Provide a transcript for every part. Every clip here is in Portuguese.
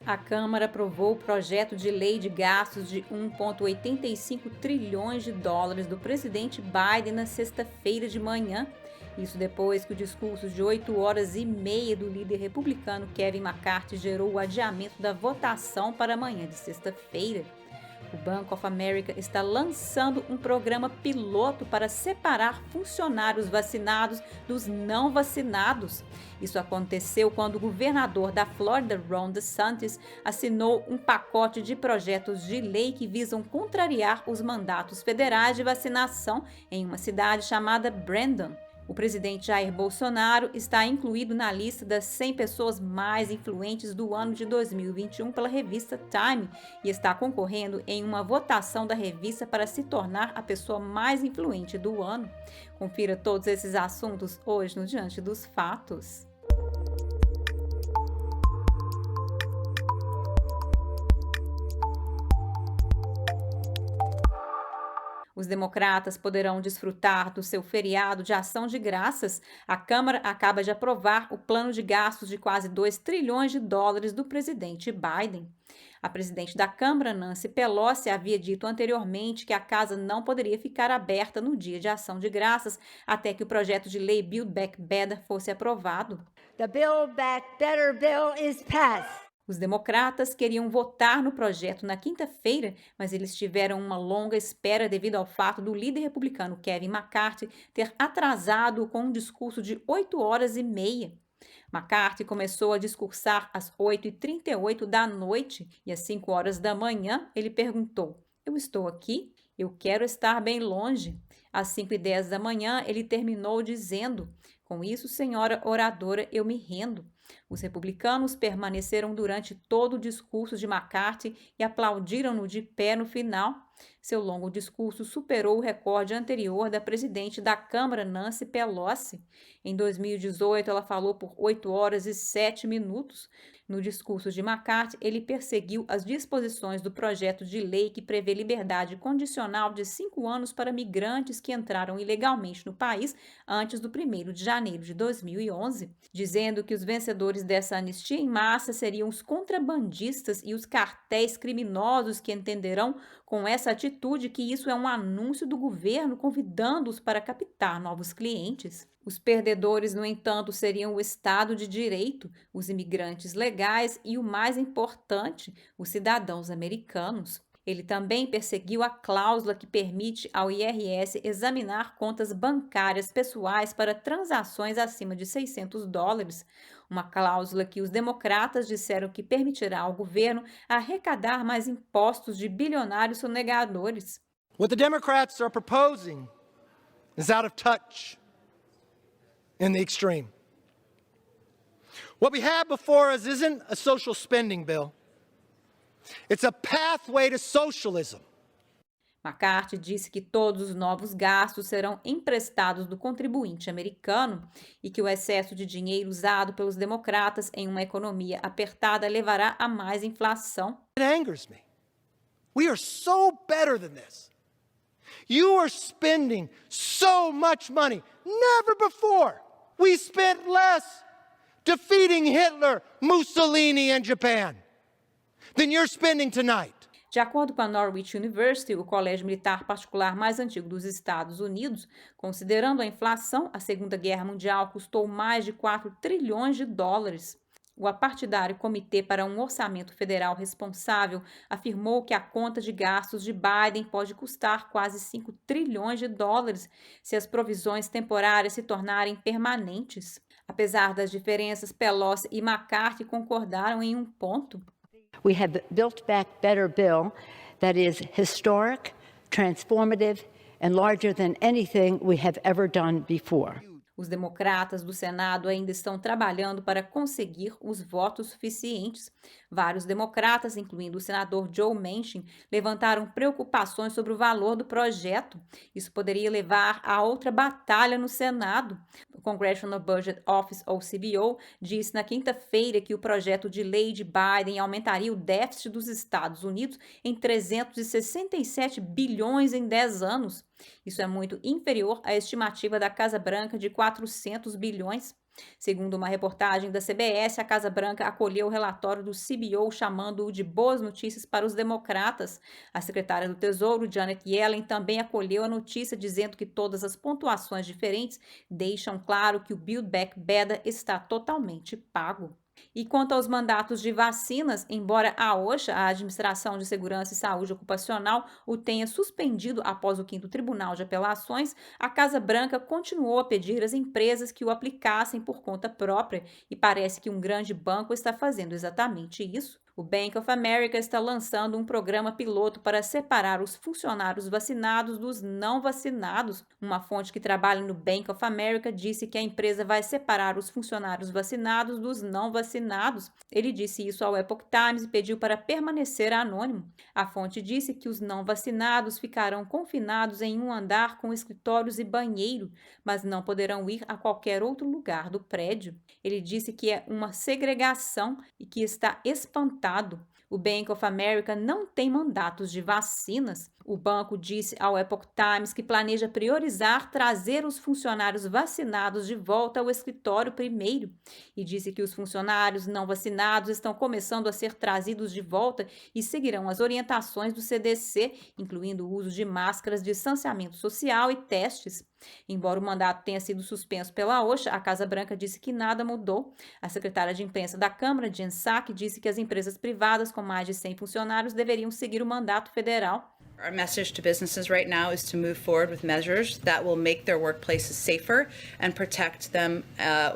A Câmara aprovou o projeto de lei de gastos de 1,85 trilhões de dólares do presidente Biden na sexta-feira de manhã. Isso depois que o discurso de 8 horas e meia do líder republicano Kevin McCarthy gerou o adiamento da votação para amanhã de sexta-feira. O Bank of America está lançando um programa piloto para separar funcionários vacinados dos não vacinados. Isso aconteceu quando o governador da Flórida, Ron DeSantis, assinou um pacote de projetos de lei que visam contrariar os mandatos federais de vacinação em uma cidade chamada Brandon. O presidente Jair Bolsonaro está incluído na lista das 100 pessoas mais influentes do ano de 2021 pela revista Time e está concorrendo em uma votação da revista para se tornar a pessoa mais influente do ano. Confira todos esses assuntos hoje no Diante dos Fatos. Os democratas poderão desfrutar do seu feriado de ação de graças. A Câmara acaba de aprovar o plano de gastos de quase 2 trilhões de dólares do presidente Biden. A presidente da Câmara, Nancy Pelosi, havia dito anteriormente que a casa não poderia ficar aberta no dia de ação de graças até que o projeto de lei Build Back Better fosse aprovado. The Build Back Better bill is passed. Os democratas queriam votar no projeto na quinta-feira, mas eles tiveram uma longa espera devido ao fato do líder republicano Kevin McCarthy ter atrasado com um discurso de 8 horas e meia. McCarthy começou a discursar às 8h38 da noite e às 5 horas da manhã ele perguntou: "Eu estou aqui? Eu quero estar bem longe." Às 5h10 da manhã ele terminou dizendo: "Com isso, senhora oradora, eu me rendo." Os republicanos permaneceram durante todo o discurso de McCarthy e aplaudiram-no de pé no final. Seu longo discurso superou o recorde anterior da presidente da Câmara, Nancy Pelosi. Em 2018, ela falou por 8 horas e 7 minutos. No discurso de McCarthy, ele perseguiu as disposições do projeto de lei que prevê liberdade condicional de 5 anos para migrantes que entraram ilegalmente no país antes do 1º de janeiro de 2011, dizendo que os vencedores dessa anistia em massa seriam os contrabandistas e os cartéis criminosos que entenderão com essa atitude que isso é um anúncio do governo convidando-os para captar novos clientes. Os perdedores, no entanto, seriam o Estado de Direito, os imigrantes legais e, o mais importante, os cidadãos americanos. Ele também perseguiu a cláusula que permite ao IRS examinar contas bancárias pessoais para transações acima de $600, uma cláusula que os democratas disseram que permitirá ao governo arrecadar mais impostos de bilionários sonegadores. What the Democrats are proposing is out of touch in the extreme. What we have before us isn't a social spending bill. It's a pathway to socialism. McCarthy disse que todos os novos gastos serão emprestados do contribuinte americano e que o excesso de dinheiro usado pelos democratas em uma economia apertada levará a mais inflação. It angers me. We are so better than this. You are spending so much money. Never before. We spent less defeating Hitler, Mussolini, and Japan than you're spending tonight. De acordo com a Norwich University, o colégio militar particular mais antigo dos Estados Unidos, considerando a inflação, a Segunda Guerra Mundial custou mais de 4 trilhões de dólares. O apartidário Comitê para um Orçamento Federal Responsável afirmou que a conta de gastos de Biden pode custar quase 5 trilhões de dólares se as provisões temporárias se tornarem permanentes. Apesar das diferenças, Pelosi e McCarthy concordaram em um ponto. We have the Build Back Better bill that is historic, transformative, and larger than anything we have ever done before. Os democratas do Senado ainda estão trabalhando para conseguir os votos suficientes. Vários democratas, incluindo o senador Joe Manchin, levantaram preocupações sobre o valor do projeto. Isso poderia levar a outra batalha no Senado. O Congressional Budget Office, ou CBO, disse na quinta-feira que o projeto de lei de Biden aumentaria o déficit dos Estados Unidos em 367 bilhões em 10 anos. Isso é muito inferior à estimativa da Casa Branca de 400 bilhões. Segundo uma reportagem da CBS, a Casa Branca acolheu o relatório do CBO, chamando-o de boas notícias para os democratas. A secretária do Tesouro, Janet Yellen, também acolheu a notícia, dizendo que todas as pontuações diferentes deixam claro que o Build Back Better está totalmente pago. E quanto aos mandatos de vacinas, embora a OSHA, a Administração de Segurança e Saúde Ocupacional, o tenha suspendido após o 5º Tribunal de Apelações, a Casa Branca continuou a pedir às empresas que o aplicassem por conta própria, e parece que um grande banco está fazendo exatamente isso. O Bank of America está lançando um programa piloto para separar os funcionários vacinados dos não vacinados. Uma fonte que trabalha no Bank of America disse que a empresa vai separar os funcionários vacinados dos não vacinados. Ele disse isso ao Epoch Times e pediu para permanecer anônimo. A fonte disse que os não vacinados ficarão confinados em um andar com escritórios e banheiro, mas não poderão ir a qualquer outro lugar do prédio. Ele disse que é uma segregação e que está espantado. O Bank of America não tem mandatos de vacinas. O banco disse ao Epoch Times que planeja priorizar trazer os funcionários vacinados de volta ao escritório primeiro, e disse que os funcionários não vacinados estão começando a ser trazidos de volta e seguirão as orientações do CDC, incluindo o uso de máscaras, distanciamento social e testes. Embora o mandato tenha sido suspenso pela OSHA, a Casa Branca disse que nada mudou. A secretária de imprensa da Câmara, Jen Psaki, disse que as empresas privadas com mais de 100 funcionários deveriam seguir o mandato federal. Our message to businesses right now is to move forward with measures that will make their workplaces safer and protect them,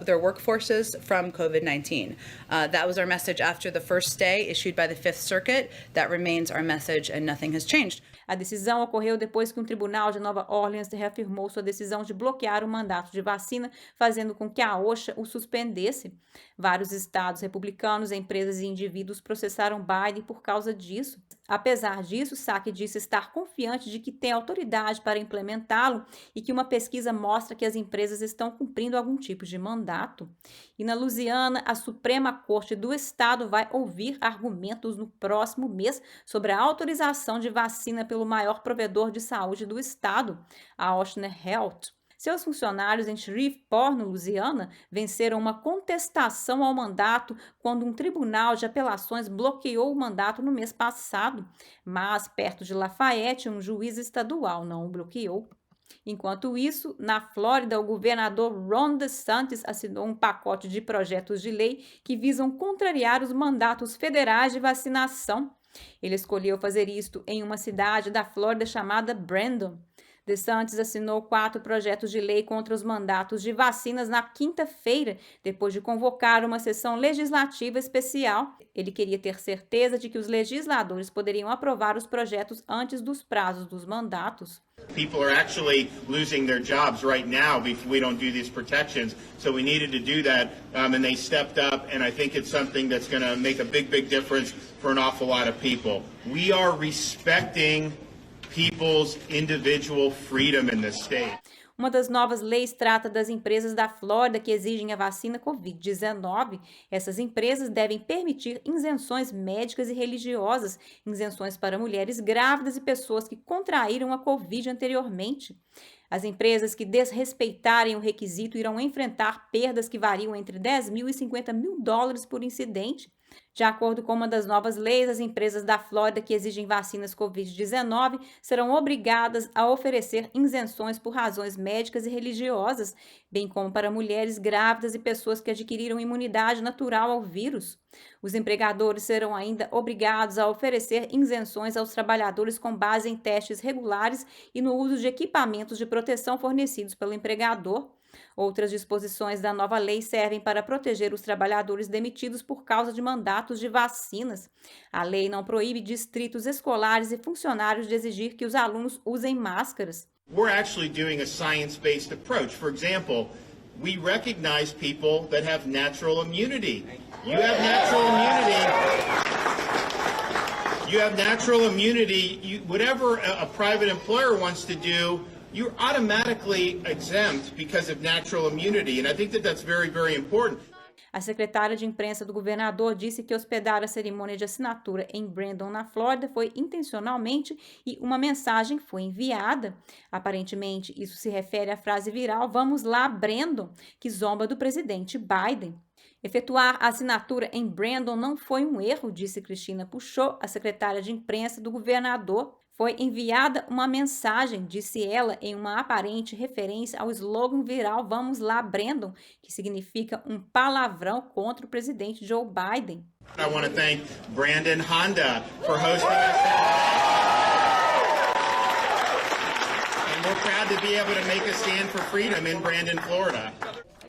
their workforces from COVID-19. That was our message after the first stay issued by the Fifth Circuit. That remains our message and nothing has changed. A decisão ocorreu depois que um tribunal de Nova Orleans reafirmou sua decisão de bloquear o mandato de vacina, fazendo com que a OSHA o suspendesse. Vários estados republicanos, empresas e indivíduos processaram Biden por causa disso. Apesar disso, Psaki disse estar confiante de que tem autoridade para implementá-lo e que uma pesquisa mostra que as empresas estão cumprindo algum tipo de mandato. E na Louisiana, a Suprema Corte do Estado vai ouvir argumentos no próximo mês sobre a autorização de vacina pelo maior provedor de saúde do estado, a Ochsner Health. Seus funcionários em Shreveport, no Louisiana, venceram uma contestação ao mandato quando um tribunal de apelações bloqueou o mandato no mês passado, mas perto de Lafayette, um juiz estadual não o bloqueou. Enquanto isso, na Flórida, o governador Ron DeSantis assinou um pacote de projetos de lei que visam contrariar os mandatos federais de vacinação. Ele escolheu fazer isto em uma cidade da Flórida chamada Brandon. DeSantis assinou 4 projetos de lei contra os mandatos de vacinas na quinta-feira, depois de convocar uma sessão legislativa especial. Ele queria ter certeza de que os legisladores poderiam aprovar os projetos antes dos prazos dos mandatos. People are actually losing their jobs right now if we don't do these protections. So we needed to do that, and they stepped up, and I think it's something that's going to make a big difference for an awful lot of people. We are respecting people's individual freedom in this state. Uma das novas leis trata das empresas da Flórida que exigem a vacina Covid-19. Essas empresas devem permitir isenções médicas e religiosas, isenções para mulheres grávidas e pessoas que contraíram a Covid anteriormente. As empresas que desrespeitarem o requisito irão enfrentar perdas que variam entre $10 mil e $50 mil por incidente. De acordo com uma das novas leis, as empresas da Flórida que exigem vacinas Covid-19 serão obrigadas a oferecer isenções por razões médicas e religiosas, bem como para mulheres grávidas e pessoas que adquiriram imunidade natural ao vírus. Os empregadores serão ainda obrigados a oferecer isenções aos trabalhadores com base em testes regulares e no uso de equipamentos de proteção fornecidos pelo empregador. Outras disposições da nova lei servem para proteger os trabalhadores demitidos por causa de mandatos de vacinas. A lei não proíbe distritos escolares e funcionários de exigir que os alunos usem máscaras. We're actually doing a science-based approach. For example, we recognize people that have natural immunity. You have natural immunity. You have natural immunity. Whatever a private employer wants to do, you're automatically exempt because of natural immunity, and I think that that's very, very important. A secretária de imprensa do governador disse que hospedar a cerimônia de assinatura em Brandon, na Flórida, foi intencionalmente e uma mensagem foi enviada. Aparentemente, isso se refere à frase viral "Vamos lá, Brandon", que zomba do presidente Biden. Efetuar a assinatura em Brandon não foi um erro, disse Cristina Puchot, a secretária de imprensa do governador. Foi enviada uma mensagem, disse ela, em uma aparente referência ao slogan viral "Vamos lá, Brandon", que significa um palavrão contra o presidente Joe Biden. I want to thank Brandon Honda for hosting us today. And we're proud to be able to make a stand for freedom in Brandon, Florida.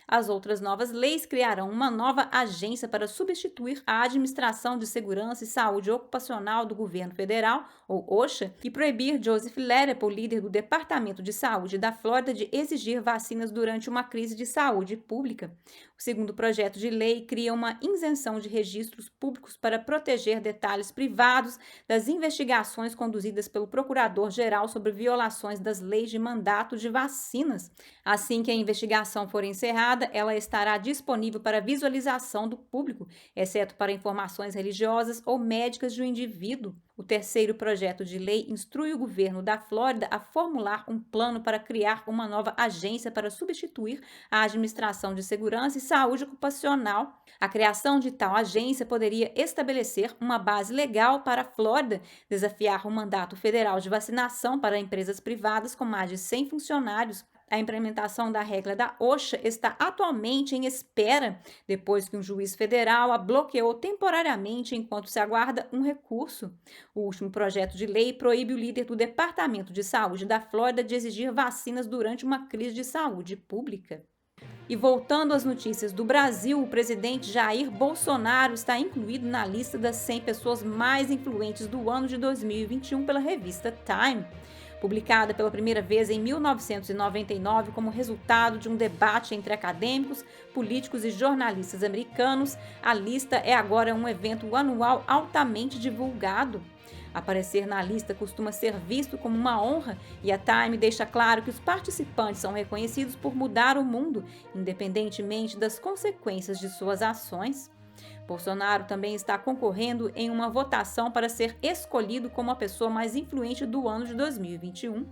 As outras novas leis criarão uma nova agência para substituir a Administração de Segurança e Saúde Ocupacional do Governo Federal, ou OSHA, e proibir Joseph Ladapo, líder do Departamento de Saúde da Flórida, de exigir vacinas durante uma crise de saúde pública. O segundo projeto de lei cria uma isenção de registros públicos para proteger detalhes privados das investigações conduzidas pelo Procurador-Geral sobre violações das leis de mandato de vacinas. Assim que a investigação for encerrada, ela estará disponível para visualização do público, exceto para informações religiosas ou médicas de um indivíduo. O terceiro projeto de lei instrui o governo da Flórida a formular um plano para criar uma nova agência para substituir a Administração de Segurança e Saúde Ocupacional. A criação de tal agência poderia estabelecer uma base legal para a Flórida desafiar o mandato federal de vacinação para empresas privadas com mais de 100 funcionários. A implementação da regra da OSHA está atualmente em espera, depois que um juiz federal a bloqueou temporariamente enquanto se aguarda um recurso. O último projeto de lei proíbe o líder do Departamento de Saúde da Flórida de exigir vacinas durante uma crise de saúde pública. E voltando às notícias do Brasil, o presidente Jair Bolsonaro está incluído na lista das 100 pessoas mais influentes do ano de 2021 pela revista Time. Publicada pela primeira vez em 1999 como resultado de um debate entre acadêmicos, políticos e jornalistas americanos, a lista é agora um evento anual altamente divulgado. Aparecer na lista costuma ser visto como uma honra e a Time deixa claro que os participantes são reconhecidos por mudar o mundo, independentemente das consequências de suas ações. Bolsonaro também está concorrendo em uma votação para ser escolhido como a pessoa mais influente do ano de 2021.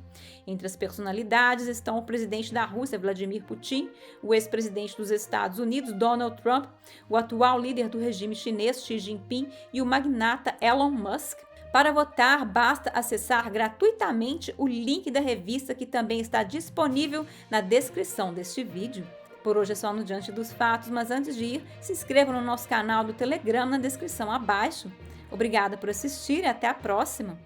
Entre as personalidades estão o presidente da Rússia, Vladimir Putin, o ex-presidente dos Estados Unidos, Donald Trump, o atual líder do regime chinês, Xi Jinping, e o magnata Elon Musk. Para votar, basta acessar gratuitamente o link da revista, que também está disponível na descrição deste vídeo. Por hoje é só no Diante dos Fatos, mas antes de ir, se inscreva no nosso canal do Telegram na descrição abaixo. Obrigada por assistir e até a próxima!